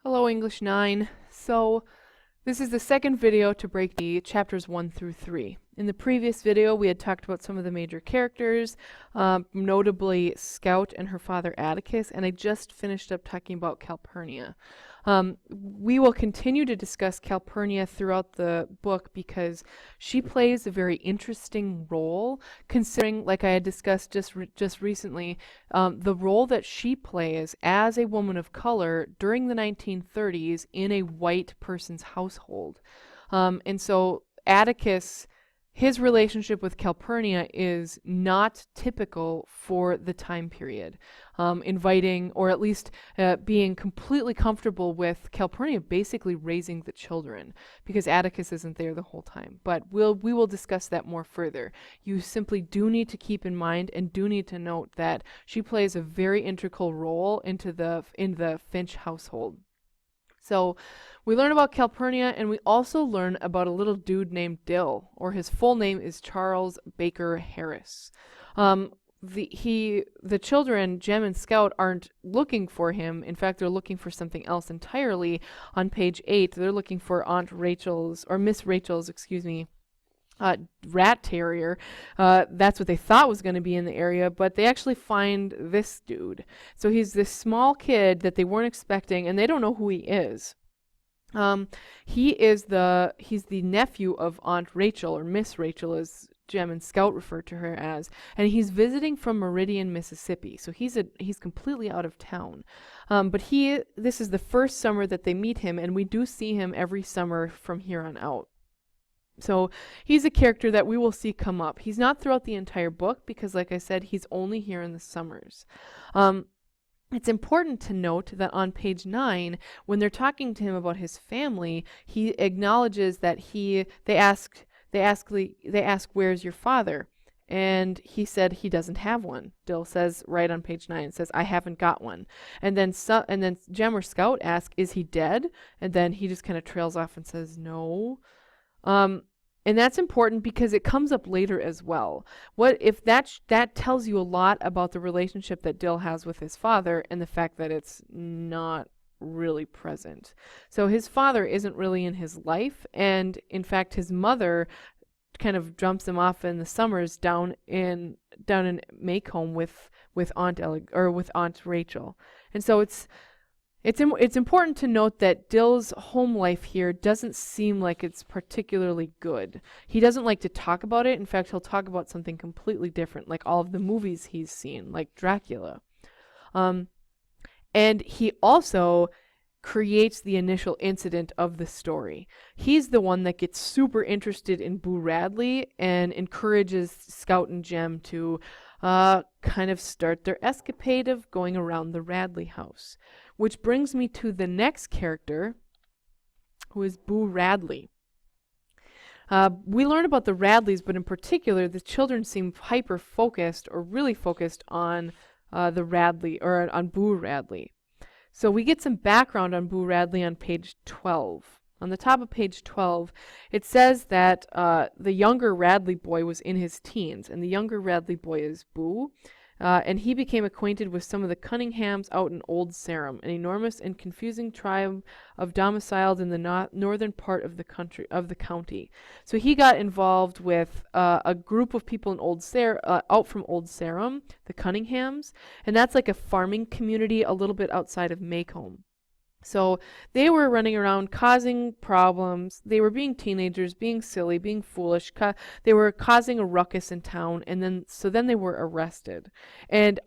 Hello, English 9. So, this is the second video to break the chapters 1 through 3. In the previous video, we had talked about some of the major characters, notably Scout and her father Atticus, and I just finished up talking about Calpurnia. We will continue to discuss Calpurnia throughout the book because she plays a very interesting role, considering, like I had discussed just recently, the role that she plays as a woman of color during the 1930s in a white person's household. And so Atticus, his relationship with Calpurnia is not typical for the time period. Inviting, or at least being completely comfortable with Calpurnia basically raising the children, because Atticus isn't there the whole time. But we will discuss that more further. You simply do need to keep in mind and do need to note that she plays a very integral role in the Finch household. So we learn about Calpurnia, and we also learn about a little dude named Dill, or his full name is Charles Baker Harris. The children, Jem and Scout, aren't looking for him. In fact, they're looking for something else entirely. On page 8, they're looking for Miss Rachel's, rat terrier. That's what they thought was going to be in the area, but they actually find this dude. So he's this small kid that they weren't expecting, and they don't know who he is. He's the nephew of Aunt Rachel, or Miss Rachel, as Jem and Scout refer to her as, and he's visiting from Meridian, Mississippi. So he's completely out of town. But this is the first summer that they meet him, and we do see him every summer from here on out. So he's a character that we will see come up. He's not throughout the entire book because, like I said, he's only here in the summers. It's important to note that on page 9, when they're talking to him about his family, he acknowledges that they ask, where's your father? And he said he doesn't have one. Dill says right on page 9, says, I haven't got one. And then Jem or Scout ask, is he dead? And then he just kind of trails off and says, no. And that's important because it comes up later as well. What if that tells you a lot about the relationship that Dill has with his father and the fact that it's not really present. So his father isn't really in his life, and in fact his mother kind of jumps him off in the summers down in Maycomb with Aunt Rachel. And so it's important to note that Dill's home life here doesn't seem like it's particularly good. He doesn't like to talk about it. In fact, he'll talk about something completely different, like all of the movies he's seen, like Dracula. And he also creates the initial incident of the story. He's the one that gets super interested in Boo Radley and encourages Scout and Jem to kind of start their escapade of going around the Radley house. Which brings me to the next character, who is Boo Radley. We learn about the Radleys, but in particular, the children seem hyper-focused, or really focused on the Radley, or on Boo Radley. So we get some background on Boo Radley on page 12. On the top of page 12, it says that the younger Radley boy was in his teens, and the younger Radley boy is Boo. And he became acquainted with some of the Cunninghams out in Old Sarum, an enormous and confusing tribe domiciled in the northern part of the county. So he got involved with a group of people in out from Old Sarum, the Cunninghams, and that's like a farming community a little bit outside of Maycomb. So they were running around causing problems. They were being teenagers, being silly, being foolish. They were causing a ruckus in town, and then they were arrested. And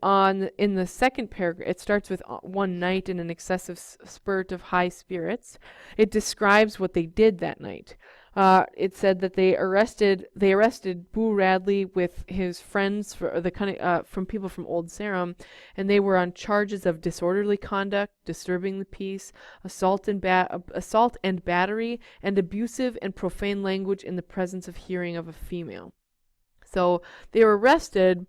in the second paragraph, it starts with one night in an excessive spurt of high spirits. It describes what they did that night. It said that they arrested Boo Radley with his friends from people from Old Sarum, and they were on charges of disorderly conduct, disturbing the peace, assault and battery, and abusive and profane language in the presence of hearing of a female. So they were arrested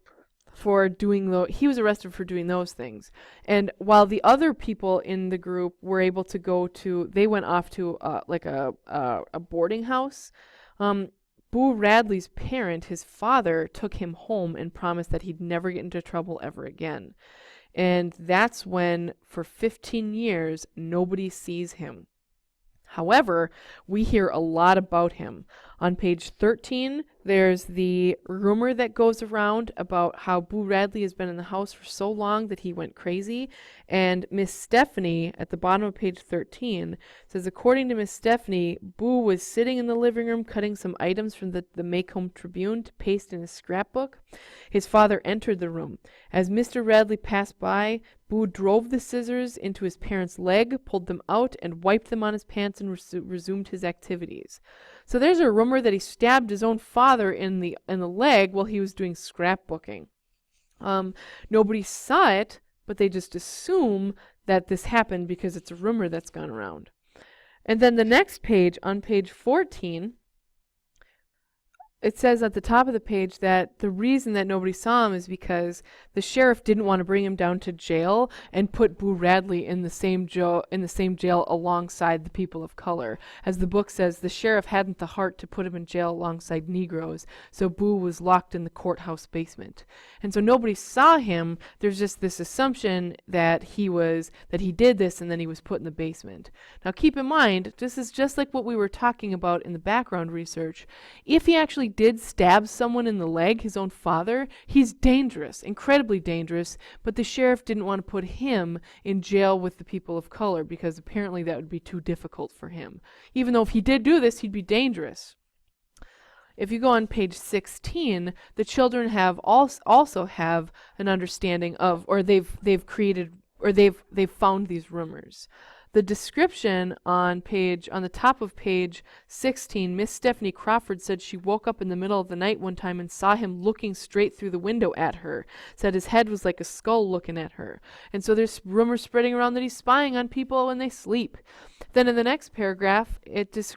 he was arrested for doing those things. And while the other people in the group were able to they went off to a boarding house. Boo Radley's parent, his father, took him home and promised that he'd never get into trouble ever again. And that's when, for 15 years, nobody sees him. However, we hear a lot about him. On page 13, there's the rumor that goes around about how Boo Radley has been in the house for so long that he went crazy. And Miss Stephanie, at the bottom of page 13, says, according to Miss Stephanie, Boo was sitting in the living room cutting some items from the Maycomb Tribune to paste in his scrapbook. His father entered the room. As Mr. Radley passed by, Boo drove the scissors into his parents' leg, pulled them out, and wiped them on his pants and resumed his activities. So there's a rumor that he stabbed his own father in the leg while he was doing scrapbooking. Nobody saw it, but they just assume that this happened because it's a rumor that's gone around. And then the next page, on page 14, it says at the top of the page that the reason that nobody saw him is because the sheriff didn't want to bring him down to jail and put Boo Radley in the same jail alongside the people of color. As the book says, the sheriff hadn't the heart to put him in jail alongside Negroes, so Boo was locked in the courthouse basement. And so nobody saw him. There's just this assumption that he did this and then he was put in the basement. Now keep in mind, this is just like what we were talking about in the background research. If he actually did stab someone in the leg, his own father, he's dangerous, incredibly dangerous, but the sheriff didn't want to put him in jail with the people of color because apparently that would be too difficult for him. Even though if he did do this, he'd be dangerous. If you go on page 16, the children have also have an understanding of, or they've created, or they've found these rumors. The description on the top of page 16, Miss Stephanie Crawford said she woke up in the middle of the night one time and saw him looking straight through the window at her. Said his head was like a skull looking at her. And so there's rumors spreading around that he's spying on people when they sleep. Then in the next paragraph, this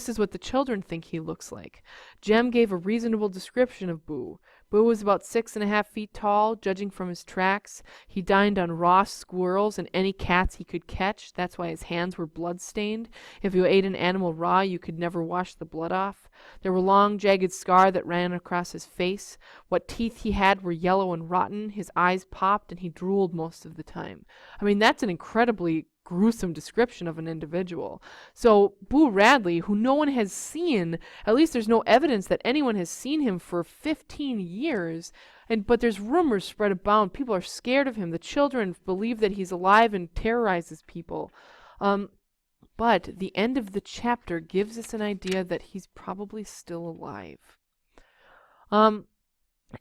is what the children think he looks like. Jem gave a reasonable description of Boo. Boo was about 6.5 feet tall, judging from his tracks. He dined on raw squirrels and any cats he could catch. That's why his hands were blood-stained. If you ate an animal raw, you could never wash the blood off. There were long, jagged scars that ran across his face. What teeth he had were yellow and rotten. His eyes popped, and he drooled most of the time. I mean, that's an incredibly gruesome description of an individual. So Boo Radley, who no one has seen, at least there's no evidence that anyone has seen him for 15 years, but there's rumors spread about. People are scared of him. The children believe that he's alive and terrorizes people. But the end of the chapter gives us an idea that he's probably still alive.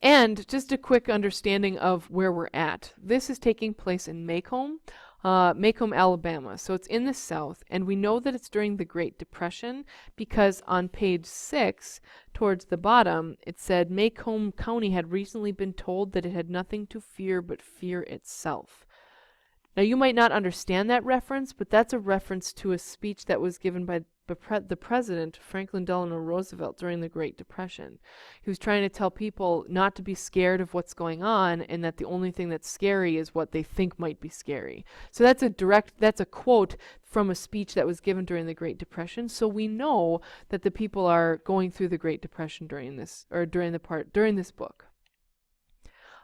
And just a quick understanding of where we're at. This is taking place in Maycomb, Alabama. So it's in the South, and we know that it's during the Great Depression because on page 6, towards the bottom, it said Maycomb County had recently been told that it had nothing to fear but fear itself. Now, you might not understand that reference, but that's a reference to a speech that was given by the president, Franklin Delano Roosevelt, during the Great Depression. He was trying to tell people not to be scared of what's going on and that the only thing that's scary is what they think might be scary. So that's a quote from a speech that was given during the Great Depression. So we know that the people are going through the Great Depression during this book.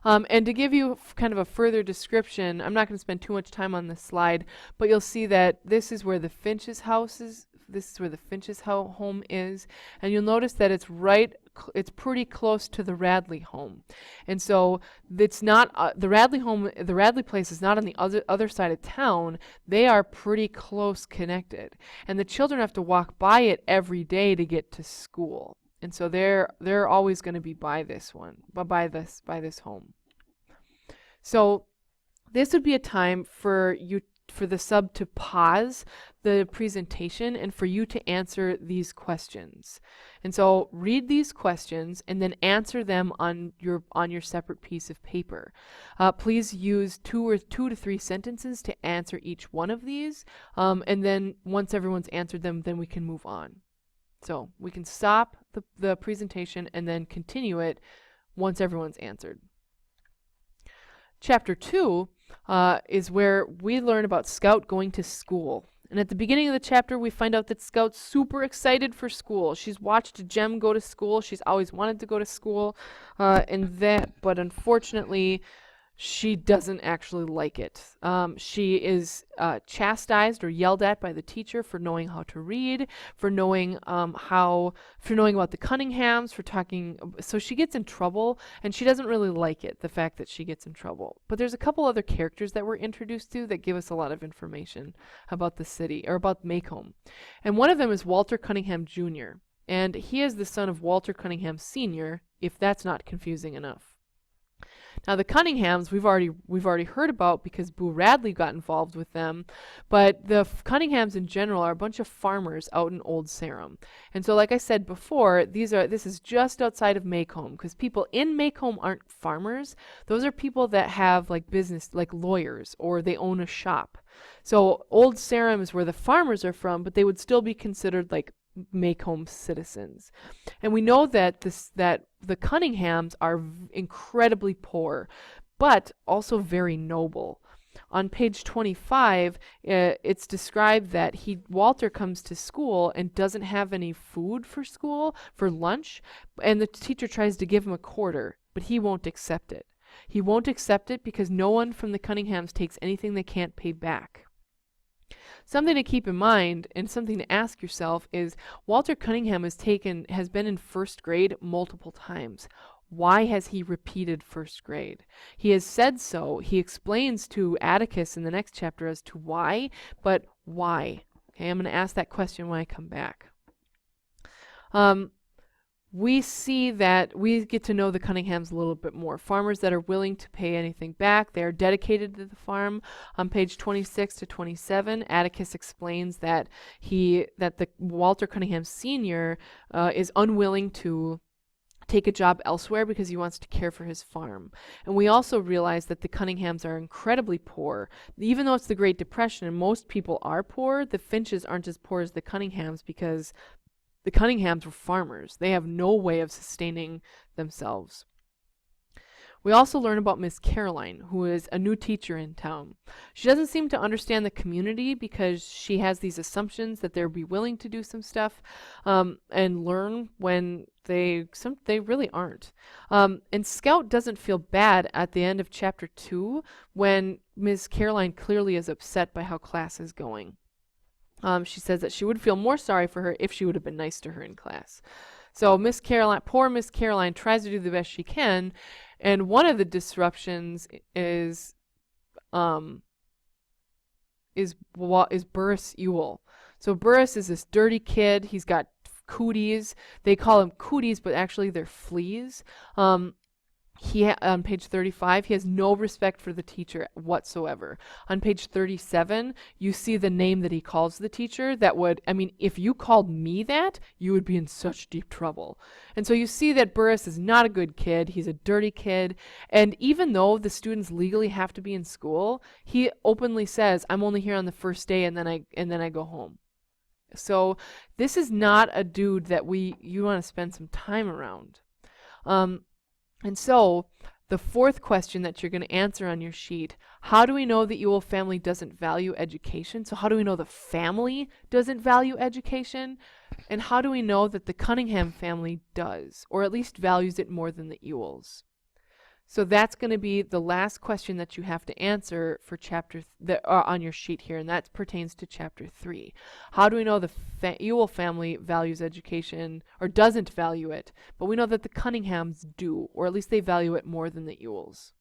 And to give you kind of a further description, I'm not going to spend too much time on this slide, but you'll see that this is where the Finch's house is. This is where the Finch's home is, and you'll notice that it's pretty close to the Radley home, and so it's not the Radley home. The Radley place is not on the other side of town. They are pretty close connected, and the children have to walk by it every day to get to school. And so they're always going to be by this home. So this would be a time for the sub to pause the presentation and for you to answer these questions. And so read these questions and then answer them on your separate piece of paper. Please use 2 to 3 sentences to answer each one of these. And then once everyone's answered them, then we can move on. So we can stop the presentation and then continue it once everyone's answered. Chapter 2 is where we learn about Scout going to school. And at the beginning of the chapter, we find out that Scout's super excited for school. She's watched Jem go to school. She's always wanted to go to school. But unfortunately, she doesn't actually like it. She is chastised or yelled at by the teacher for knowing how to read, for knowing for knowing about the Cunninghams, for talking. So she gets in trouble, and she doesn't really like it, the fact that she gets in trouble. But there's a couple other characters that we're introduced to that give us a lot of information about the city, or about Macomb. And one of them is Walter Cunningham Jr., and he is the son of Walter Cunningham Sr., if that's not confusing enough. Now the Cunninghams we've already heard about because Boo Radley got involved with them, but the Cunninghams in general are a bunch of farmers out in Old Sarum. And so like I said before, this is just outside of Macomb, because people in Macomb aren't farmers. Those are people that have like business, like lawyers, or they own a shop. So Old Sarum is where the farmers are from, but they would still be considered like Macomb citizens. And we know that the Cunninghams are incredibly poor, but also very noble. On page 25, it's described that Walter comes to school and doesn't have any food for lunch, and the teacher tries to give him a quarter, but he won't accept it. He won't accept it because no one from the Cunninghams takes anything they can't pay back. Something to keep in mind and something to ask yourself is Walter Cunningham has been in first grade multiple times. Why has he repeated first grade? He has said so. He explains to Atticus in the next chapter as to why, but why? Okay, I'm going to ask that question when I come back. We see that we get to know the Cunninghams a little bit more. Farmers that are willing to pay anything back. They are dedicated to the farm. On page 26 to 27, Atticus explains that the Walter Cunningham Sr. Is unwilling to take a job elsewhere because he wants to care for his farm. And we also realize that the Cunninghams are incredibly poor. Even though it's the Great Depression and most people are poor, the Finches aren't as poor as the Cunninghams because the Cunninghams were farmers. They have no way of sustaining themselves. We also learn about Miss Caroline, who is a new teacher in town. She doesn't seem to understand the community because she has these assumptions that they'll be willing to do some stuff and learn when they really aren't. And Scout doesn't feel bad at the end of chapter 2 when Miss Caroline clearly is upset by how class is going. She says that she would feel more sorry for her if she would have been nice to her in class. So poor Miss Caroline tries to do the best she can, and one of the disruptions is Burris Ewell. So Burris is this dirty kid. He's got cooties. They call him cooties, but actually they're fleas. On page 35, he has no respect for the teacher whatsoever. On page 37, you see the name that he calls the teacher if you called me that, you would be in such deep trouble. And so you see that Burris is not a good kid. He's a dirty kid. And even though the students legally have to be in school, he openly says, I'm only here on the first day and then I go home. So this is not a dude that you want to spend some time around. And so, the fourth question that you're going to answer on your sheet, how do we know the Ewell family doesn't value education? So how do we know the family doesn't value education? And how do we know that the Cunningham family does, or at least values it more than the Ewells? So that's going to be the last question that you have to answer for on your sheet here, and that pertains to chapter 3. How do we know the Ewell family values education, or doesn't value it, but we know that the Cunninghams do, or at least they value it more than the Ewells?